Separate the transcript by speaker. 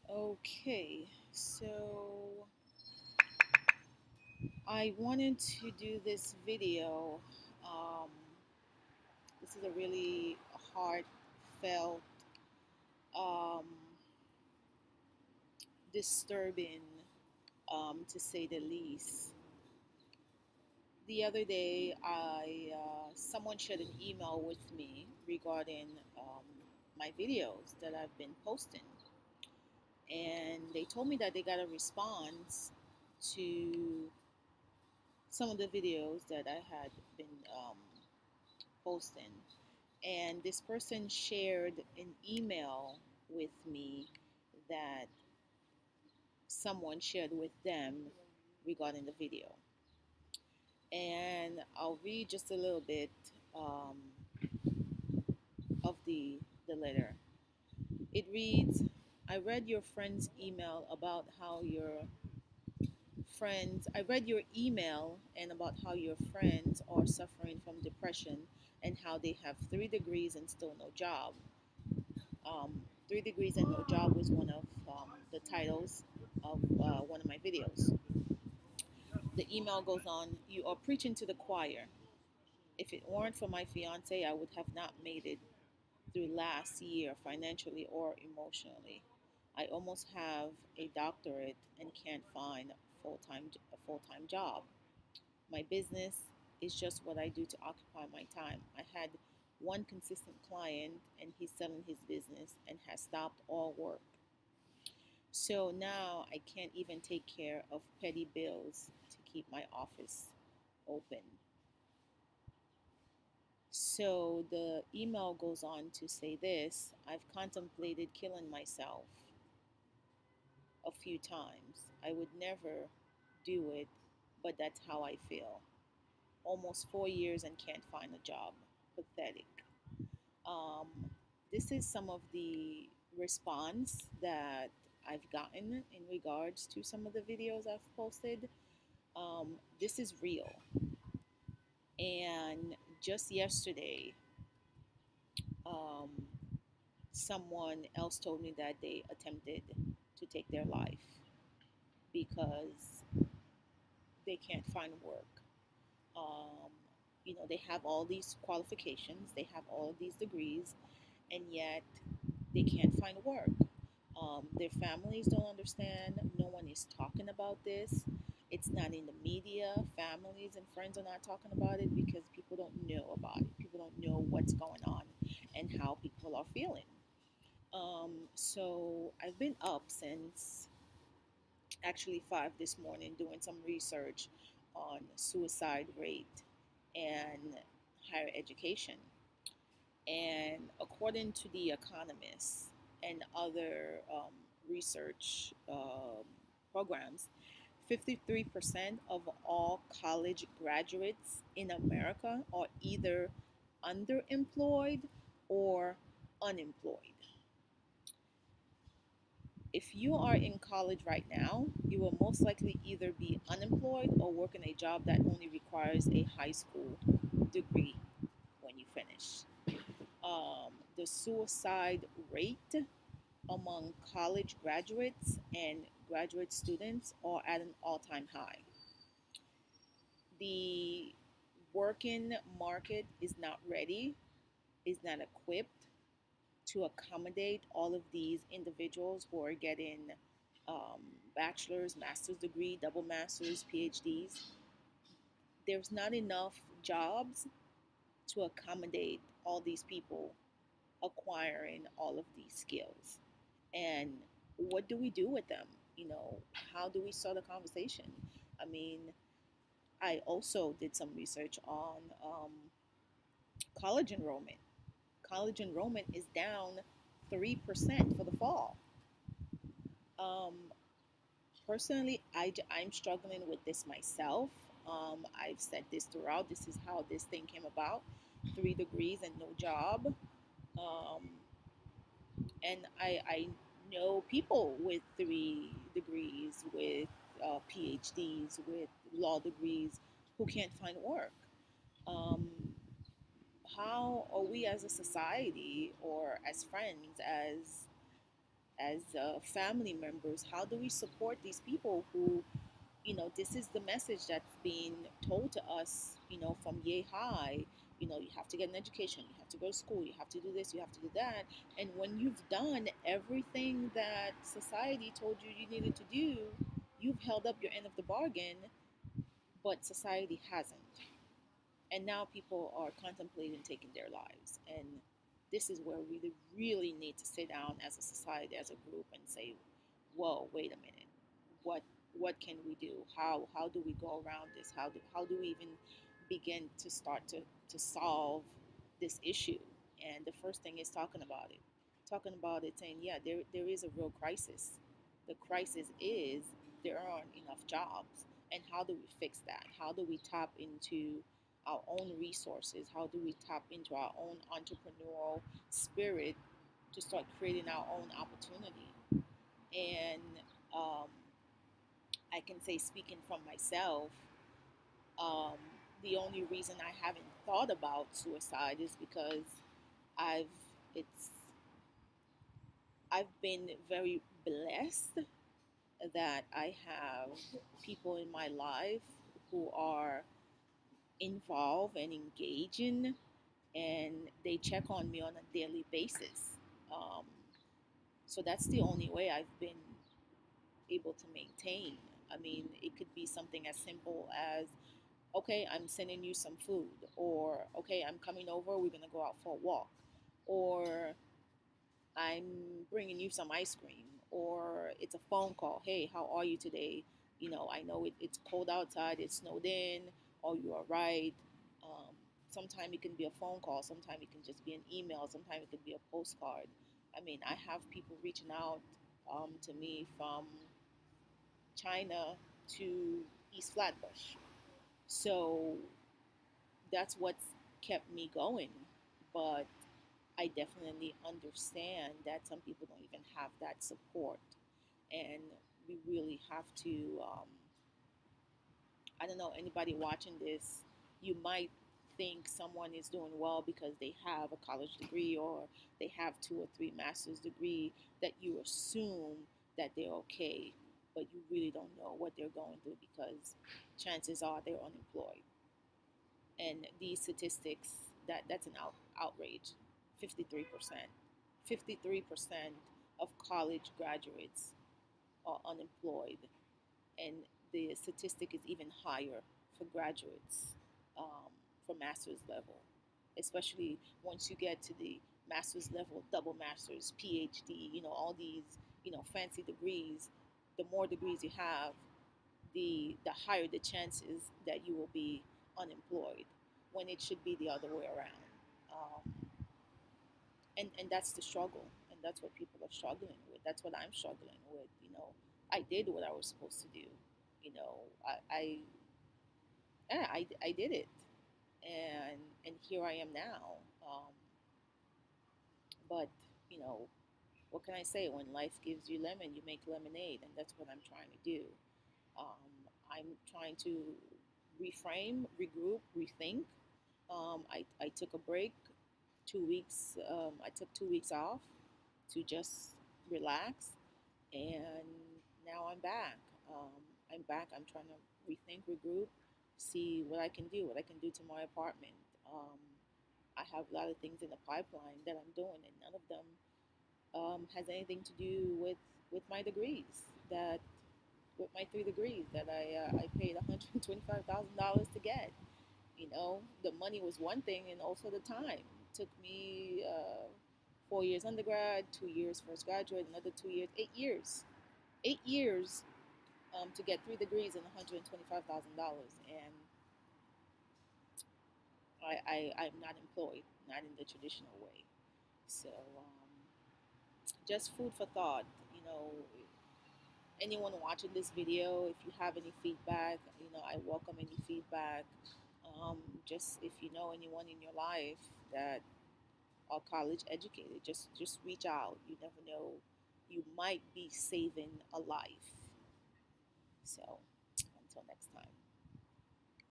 Speaker 1: Okay, so I wanted to do this video. Um, this is a really heartfelt, um, disturbing, to say the least. The other day, I someone shared an email with me regarding my videos that I've been posting, and they told me that they got a response to some of the videos that I had been posting. And this person shared an email with me that someone shared with them regarding the video. And I'll read just a little bit um, of the letter. It reads, I read your friend's email about how your I read your email and about how your friends are suffering from depression and how they have 3 degrees and still no job. 3 degrees and no job was one of the titles of one of my videos. The email goes on, you are preaching to the choir. If it weren't for my fiance, I would have not made it through last year financially or emotionally. I almost have a doctorate and can't find a full-time job. My business is just what I do to occupy my time. I had one consistent client and he's selling his business and has stopped all work. So now I can't even take care of petty bills to keep my office open. So the email goes on to say this: I've contemplated killing myself a few times. I would never do it, but that's how I feel. Almost 4 years and can't find a job. Pathetic. Um, this is some of the response that I've gotten in regards to some of the videos I've posted. This is real. And just yesterday, um, someone else told me that they attempted to take their life because they can't find work. Um, they have all these qualifications, they have all of these degrees, and yet they can't find work. Their families don't understand. No one is talking about this. It's not in the media. Families and friends are not talking about it because people don't know about it. People don't know what's going on and how people are feeling. So I've been up since actually 5 this morning doing some research on suicide rate and higher education. And according to The Economist and other research programs, 53% of all college graduates in America are either underemployed or unemployed. If you are in college right now, you will most likely either be unemployed or work in a job that only requires a high school degree when you finish. The suicide rate among college graduates and graduate students are at an all-time high. The working market is not ready, is not equipped to accommodate all of these individuals who are getting um, bachelor's, master's degree, double master's, PhDs. There's not enough jobs to accommodate all these people acquiring all of these skills. And what do we do with them? How do we start a conversation? I mean, I also did some research on college enrollment. College enrollment is down 3% for the fall. Um, Personally, I'm struggling with this myself. I've said this throughout. This is how this thing came about: 3 degrees and no job. Um, and I know people with 3 degrees, with PhDs, with law degrees, who can't find work. Um, how are we as a society, or as friends, as as family members, how do we support these people who, this is the message that's being told to us, from yay high. You have to get an education, you have to go to school, you have to do this, you have to do that. And when you've done everything that society told you you needed to do, you've held up your end of the bargain, but society hasn't. And now people are contemplating taking their lives. And this is where we really need to sit down as a society, as a group, and say, whoa, wait a minute. What can we do? How do we go around this? How do we even begin to start to solve this issue? And the first thing is talking about it. Talking about it, saying, yeah, there is a real crisis. The crisis is there aren't enough jobs. And how do we fix that? How do we tap into our own resources? How do we tap into our own entrepreneurial spirit to start creating our own opportunity? And um, I can say, speaking from myself, um, the only reason I haven't thought about suicide is because I've it's I've been very blessed that I have people in my life who are involved and engaging, and they check on me on a daily basis. Um, so that's the only way I've been able to maintain. I mean, it could be something as simple as, okay, I'm sending you some food, or okay, I'm coming over, we're gonna go out for a walk, or I'm bringing you some ice cream, or it's a phone call. Hey, how are you today? I know it's cold outside, it's snowed in, are you all right? Um, Sometimes it can be a phone call, sometimes it can just be an email, sometimes it can be a postcard. I mean, I have people reaching out to me from China to East Flatbush. So that's what's kept me going. But I definitely understand that some people don't even have that support. And we really have to, I don't know, anybody watching this, you might think someone is doing well because they have a college degree or they have two or three master's degree, that you assume that they're okay, but you really don't know what they're going through, because chances are they're unemployed. And these statistics, that's an outrage. 53%. 53% of college graduates are unemployed, and the statistic is even higher for graduates, um, for master's level, especially once you get to the master's level, double masters, PhD, all these, fancy degrees. The more degrees you have, the higher the chances that you will be unemployed, when it should be the other way around. And that's the struggle, and that's what people are struggling with. That's what I'm struggling with. I did what I was supposed to do. You know, I yeah, I did it, and here I am now. But you know, what can I say? When life gives you lemon, you make lemonade, and that's what I'm trying to do. I'm trying to reframe, regroup, rethink. I took a break, 2 weeks. I took 2 weeks off to just relax, and now I'm back. I'm back. I'm trying to rethink, regroup, see what I can do, what I can do to my apartment. Um, I have a lot of things in the pipeline that I'm doing, and none of them has anything to do with my degrees. That with my 3 degrees that I paid $125,000 to get. The money was one thing, and also the time. It took me 4 years undergrad, 2 years postgraduate, another 2 years, 8 years, 8 years to get 3 degrees and $125,000. And I'm not employed, not in the traditional way. So just food for thought. You know, anyone watching this video, if you have any feedback, I welcome any feedback. Just if you know anyone in your life that are college educated, just reach out. You never know, you might be saving a life. So